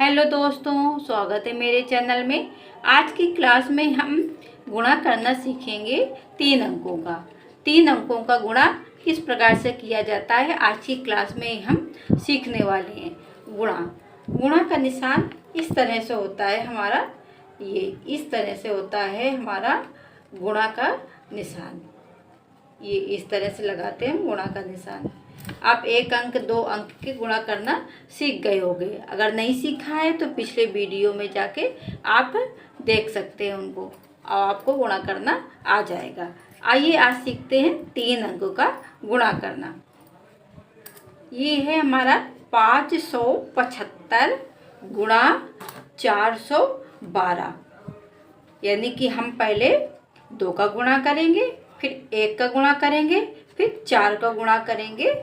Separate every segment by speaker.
Speaker 1: Hello दोस्तों, स्वागत है मेरे चैनल में। आज की क्लास में हम गुणा करना सीखेंगे 3 अंकों का गुणा किस प्रकार से किया जाता है। आज की क्लास में हम सीखने वाले हैं गुणा का निशान इस तरह से होता है हमारा। ये इस तरह से होता है हमारा गुणा का निशान। ये इस तरह से लगाते हैं गुणा का निशान। आप 1 अंक 2 अंक के गुणा करना सीख गए होंगे। अगर नहीं सीखा है तो पिछले वीडियो में जाके आप देख सकते हैं उनको, और आपको गुणा करना आ जाएगा। आइए आज सीखते हैं 3 अंकों का गुणा करना। ये है हमारा 575 गुणा 412। यानी कि हम पहले 2 का गुणा करेंगे, फिर 1 का गुणा करेंगे, फिर 4 का गुणा करेंगे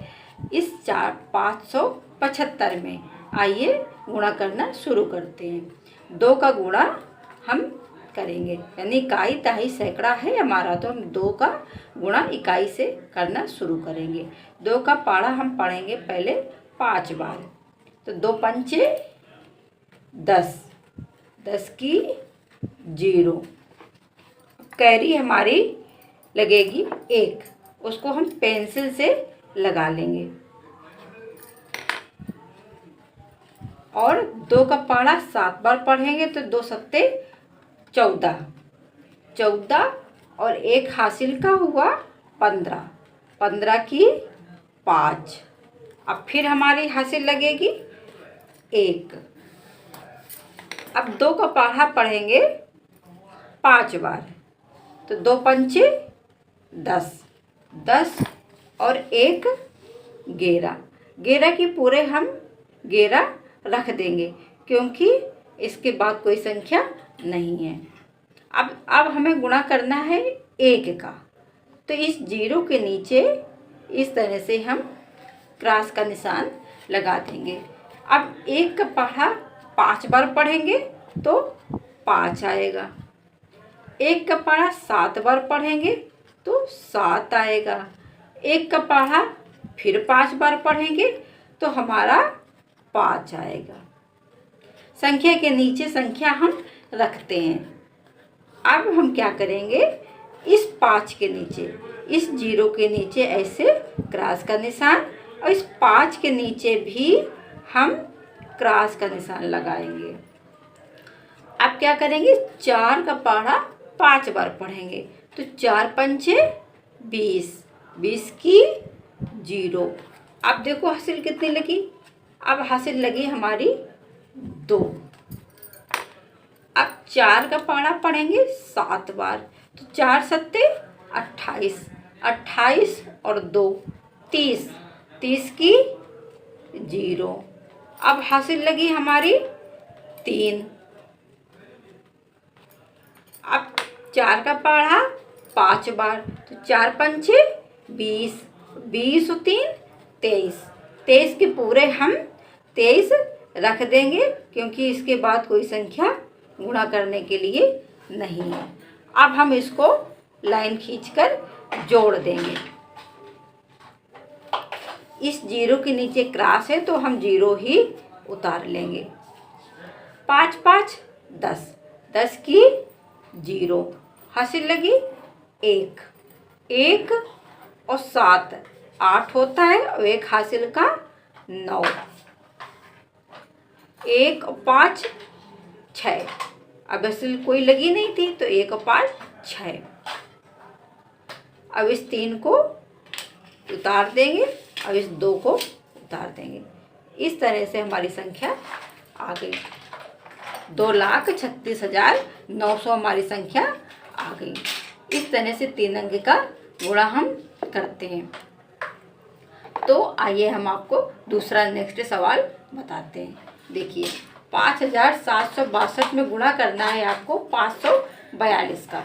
Speaker 1: इस 575 में। आइए गुणा करना शुरू करते हैं। 2 का गुणा हम करेंगे, यानी इकाई दहाई सैकड़ा है हमारा, तो हम 2 का गुणा इकाई से करना शुरू करेंगे। 2 का पाढ़ा हम पढ़ेंगे पहले 5 बार। तो 2 पंचे 10, 10 की 0। कैरी हमारी लगेगी 1, उसको हम पेंसिल से लगा लेंगे। और 2 का पाढ़ा 7 बार पढ़ेंगे तो 2 सत्ते 14, 14 और 1 हासिल का हुआ 15, 15 की 5। अब फिर हमारी हासिल लगेगी 1। अब 2 का पाढ़ा पढ़ेंगे 5 बार, तो 2 पंचे 10, 10 और 1 11, 11 की पूरे हम 11 रख देंगे क्योंकि इसके बाद कोई संख्या नहीं है। अब हमें गुणा करना है 1 का, तो इस 0 के नीचे इस तरह से हम क्रॉस का निशान लगा देंगे। अब 1 का पढ़ा 5 बार पढ़ेंगे तो 5 आएगा। 1 का पढ़ा 7 बार पढ़ेंगे तो 7 आएगा। 1 का पढ़ा फिर 5 बार पढ़ेंगे तो हमारा 5 आएगा। संख्या के नीचे संख्या हम रखते हैं। अब हम क्या करेंगे, इस 5 के नीचे, इस 0 के नीचे ऐसे क्रॉस का निशान, और इस 5 के नीचे भी हम क्रॉस का निशान लगाएंगे। अब क्या करेंगे, 4 का पढ़ा 5 बार पढ़ेंगे तो 4 पंचे 20, 20 की 0। अब देखो हासिल कितनी लगी। अब हासिल लगी हमारी 2। अब 4 का पाढ़ा पढ़ेंगे 7 बार, तो 4 सत्ते 28, 28 और 2 30, 30 की 0। अब हासिल लगी हमारी 3। अब 4 का पाढ़ा 5 बार, तो 4 पंचे 20, 20 और 3 23, 23 के पूरे हम 23 रख देंगे क्योंकि इसके बाद कोई संख्या गुणा करने के लिए नहीं है। अब हम इसको लाइन खींचकर जोड़ देंगे। इस 0 के नीचे क्रॉस है तो हम 0 ही उतार लेंगे। 5 5 10, 10 की 0। हासिल लगी 1, 1 और 7 8 होता है, और 1 हासिल का 9, 1 और 5 6। अब हासिल कोई लगी नहीं थी तो 1 और 5 6। अब इस 3 को उतार देंगे और इस 2 को उतार देंगे। इस तरह से हमारी संख्या आ गई। 2,36,900 हमारी संख्या आ गई। इस तरह से 3 अंक का गुणा हम करते हैं। तो आइए हम आपको दूसरा नेक्स्ट सवाल बताते हैं। देखिए 5762 में गुणा करना है आपको 542 का।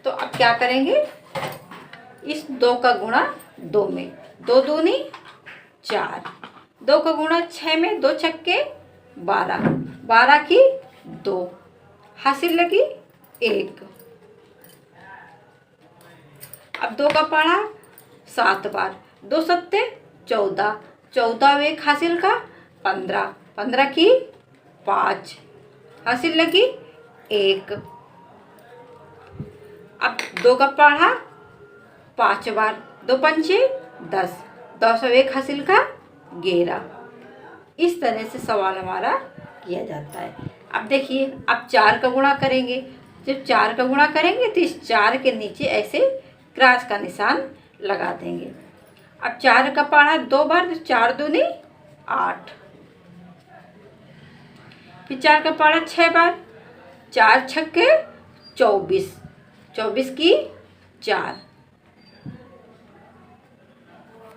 Speaker 1: तो अब क्या करेंगे, इस 2 का गुणा 2 में, 2 दूनी 4, 2 का गुणा 6 में, 2 छक्के 12, 12 की 2। हासिल लगी 1। अब 2 का पढ़ा 7 बार, 2 सत्ते 14, 14 और 1 हासिल का 15, 15 की 5, हासिल लगी 1। अब 2 का पढ़ा 5 बार, 2 पंचे 10, 10 और 1 हासिल का 11। इस तरह से सवाल हमारा किया जाता है। अब देखिए, अब 4 का गुणा करेंगे। जब 4 का गुणा करेंगे तो इस 4 के नीचे ऐसे क्रॉस का निशान लगा देंगे। अब 4 का पढ़ा 2 बार तो 4 दूनी 8। फिर 4 का पढ़ा 6 बार, 4 छक्के 24, 24 की 4,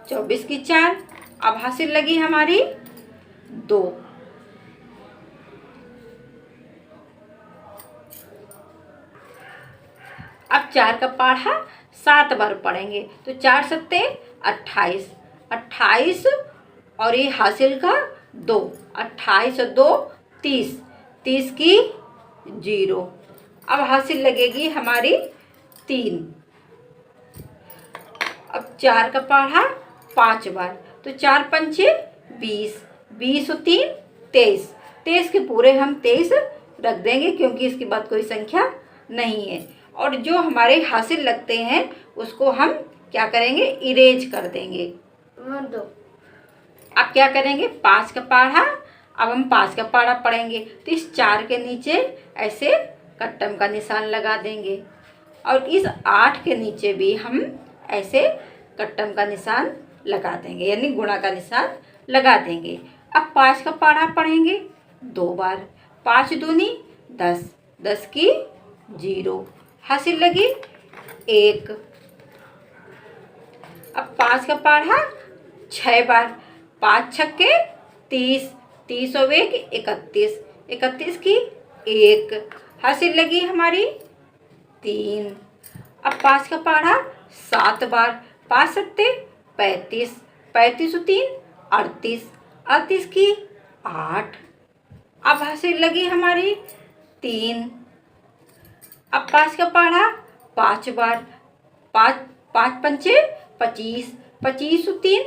Speaker 1: 24 की 4। अब हासिल लगी हमारी 2। अब 4 का पढ़ा 7 बार पढ़ेंगे तो 4 सत्ते 28, 28 और ये हासिल का 2, 28 और 2 30, 30 की 0। अब हासिल लगेगी हमारी 3। अब 4 का पढ़ा 5 बार तो 4 पंचे 20, 20 और 3 23, 23 के पूरे हम 23 रख देंगे क्योंकि इसके बाद कोई संख्या नहीं है। और जो हमारे हासिल लगते हैं उसको हम क्या करेंगे, इरेज कर देंगे। अब क्या करेंगे, 5 का पढ़ा, अब हम 5 का पढ़ा पढ़ेंगे तो इस 4 के नीचे ऐसे कट्टम का निशान लगा देंगे और इस 8 के नीचे भी हम ऐसे कट्टम का निशान लगा देंगे, यानी गुणा का निशान लगा देंगे। अब 5 का पढ़ा पढ़ेंगे 2 बार, 5 दूनी 10, 10 की 0, हासिल लगी 1। अब 5 का पढ़ा 6 बार, 5 छक्के 30, 30 और 1 31, 31 की 1, हासिल लगी हमारी 3। अब 5 का पढ़ा 7 बार, 5 सत्ते 35, 35 और 3 38, 38 की 8। अब हासिल लगी हमारी 3। अब 5 का पढ़ा 5 बार, 5 पंचे 25, 25 और 3,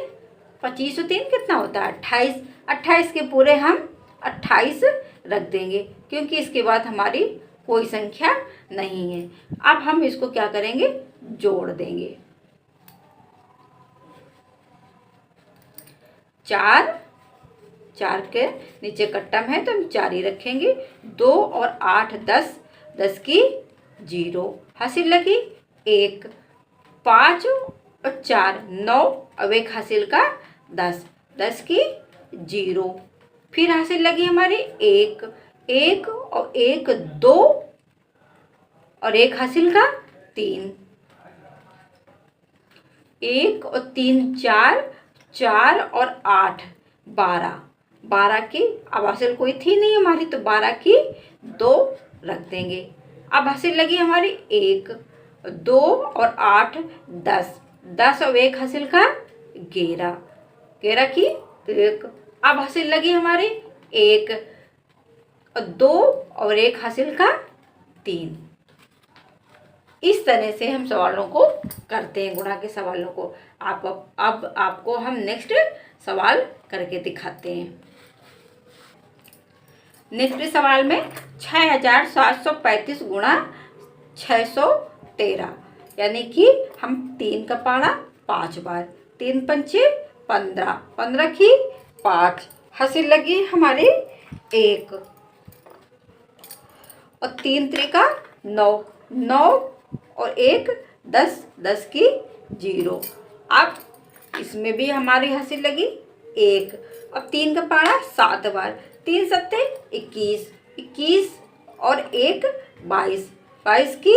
Speaker 1: 25 और 3 कितना होता है 28, 28 के पूरे हम 28 रख देंगे क्योंकि इसके बाद हमारी कोई संख्या नहीं है। अब हम इसको क्या करेंगे, जोड़ देंगे। 4 के नीचे कट्टम है तो हम 4 ही रखेंगे। 2 और 8 10, 10 की 0, हासिल लगी 1। 5 और 4 9 और 1 हासिल का 10, 10 की 0। फिर हासिल लगी हमारी 1, 1 और 1 2 और 1 हासिल का 3, 1 और 3 4, 4 और 8 12, 12 की अब हासिल कोई थी नहीं हमारी तो 12 की 2 रख देंगे। अब हासिल लगी हमारी 1, 2 और 8 10, 10 और 1 हासिल का 11, 11 की 1। अब हासिल लगी हमारी 1, 2 और 1 हासिल का 3। इस तरह से हम सवालों को करते हैं, गुणा के सवालों को। अब आपको हम नेक्स्ट सवाल करके दिखाते हैं। नेक्स्ट सवाल में 6735 गुणा 613, यानी कि हम 3 का पढ़ा 5 बार, 3 पंचे 15, 15 की 5, हासिल लगी हमारी 1 और 3 त्रिका 9, 9 और 1 10, 10 की 0। अब इसमें भी हमारी हासिल लगी 1। अब 3 का पढ़ा 7 बार, 3 सत्ते 21, 21 और 1 22, 22 की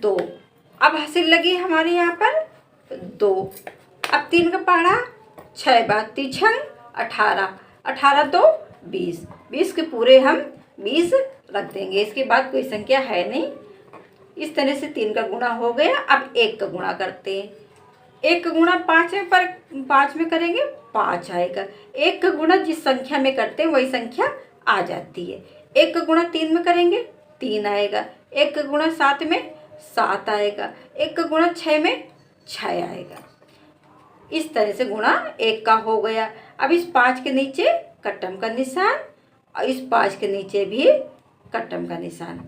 Speaker 1: 2। अब हासिल लगी हमारे यहाँ पर 2। अब 3 का पढ़ा 6 बार, 3 छंग 18, 18 2 20, 20 के पूरे हम 20 रख देंगे। इसके बाद कोई संख्या है नहीं। इस तरह से 3 का गुणा हो गया। अब 1 का गुणा करते हैं। 1 का गुणा 5 में करेंगे 5 आएगा। 1 का गुणा जिस संख्या में करते हैं वही संख्या आ जाती है। 1 का गुणा 3 में करेंगे 3 आएगा। 1 का गुणा 7 में 7 आएगा। 1 का गुणा 6 में 6 आएगा। इस तरह से गुणा 1 का हो गया। अब इस 5 के नीचे कट्टम का निशान और इस 5 के नीचे भी कट्टम का निशान।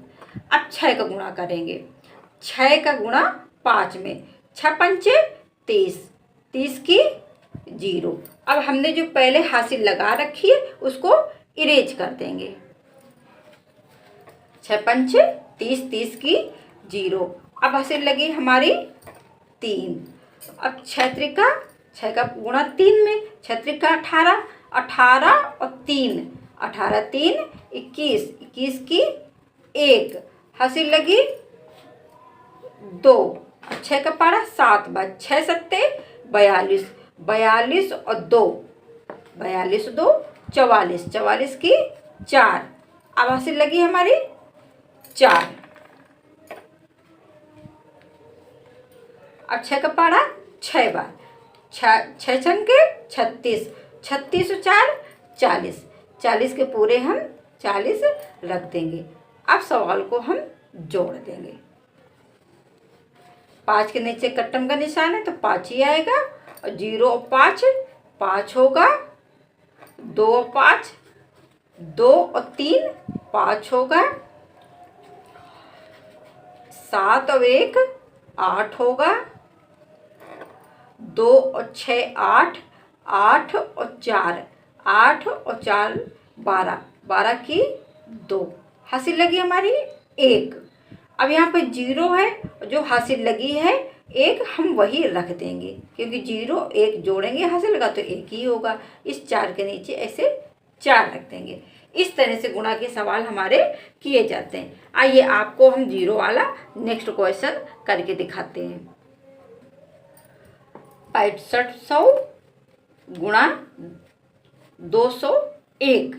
Speaker 1: अब 6 का गुणा करेंगे। 6 का गुणा 5 में, 6 पंचे 30, 30 की 0। अब हमने जो पहले हासिल लगा रखी है उसको इरेज कर देंगे। 6 पंचे 30, 30 की 0। अब हासिल लगी हमारी 3। अब 6 त्रिका, 6 का गुणा 3 में, 6 त्रिका 18, 18 और 3, 18 3 21, 21 की 1। हासिल लगी 2। 6 का पारा 7 बार, 6 सत्ते 42, 42 और 2, 42 2 44, 44 की 4। अब हासिल लगी हमारी 4। अब 6 का पारा 6 बार, 6 छंके 36, 36 और 4 40, 40 के पूरे हम 40 रख देंगे। अब सवाल को हम जोड़ देंगे। 5 के नीचे कट्टम का निशान है तो 5 ही आएगा, और 0 और 5 5 होगा, 2 और 5 2 और 3 5 होगा, 7 और 1 8 होगा, 2 और 6 8, 8 और 4 8 और 4 12, 12 की 2। हासिल लगी हमारी 1। अब यहाँ पे 0 है, जो हासिल लगी है 1 हम वही रख देंगे, क्योंकि 0 1 जोड़ेंगे हासिल का तो 1 ही होगा। इस 4 के नीचे ऐसे 4 रख देंगे। इस तरह से गुणा के सवाल हमारे किए जाते हैं। आइए आपको हम 0 वाला नेक्स्ट क्वेश्चन करके दिखाते हैं। 6500 गुणा 201,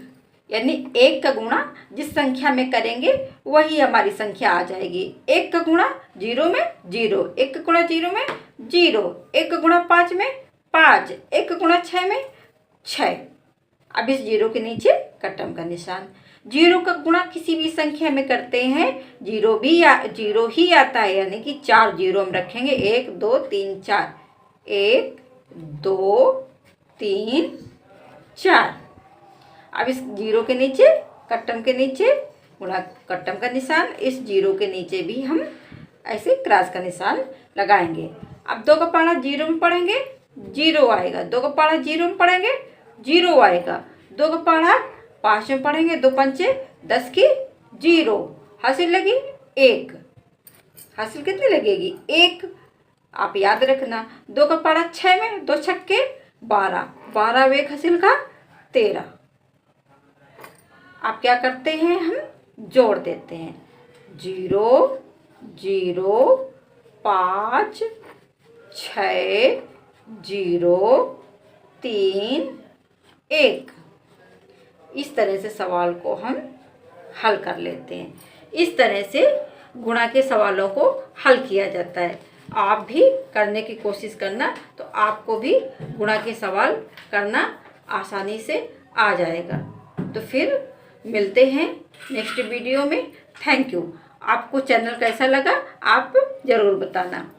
Speaker 1: यानी 1 का गुणा जिस संख्या में करेंगे वही हमारी संख्या आ जाएगी। 1 का गुणा 0 में 0, 1 का गुणा 0 में 0, 1 का गुणा 5 में 5, 1 का गुणा 6 में 6। अब इस 0 के नीचे कट्टम का निशान। 0 का गुणा किसी भी संख्या में करते हैं 0 ही आता है, यानी कि 4 0 हम रखेंगे। 1 2 3 4, 1 2 3 4। अब इस 0 के नीचे कट्टम के नीचे गुणा कट्टम का निशान, इस 0 के नीचे भी हम ऐसे क्रॉस का निशान लगाएंगे। अब 2 का पारा 0 में पढ़ेंगे 0 आएगा, 2 का पारा 0 में पढ़ेंगे 0 आएगा, 2 का पारा 5 में पढ़ेंगे 2 पंचे 10 की 0। हासिल लगी 1। हासिल कितनी लगेगी 1, आप याद रखना। 2 का पारा 6 में, 2 छक्के 12, 12 व 1 हासिल का 13। आप क्या करते हैं, हम जोड़ देते हैं। 0 0 5 6 0 3 1। इस तरह से सवाल को हम हल कर लेते हैं। इस तरह से गुणा के सवालों को हल किया जाता है। आप भी करने की कोशिश करना, तो आपको भी गुणा के सवाल करना आसानी से आ जाएगा। तो फिर मिलते हैं नेक्स्ट वीडियो में। Thank you. आपको चैनल कैसा लगा आप ज़रूर बताना।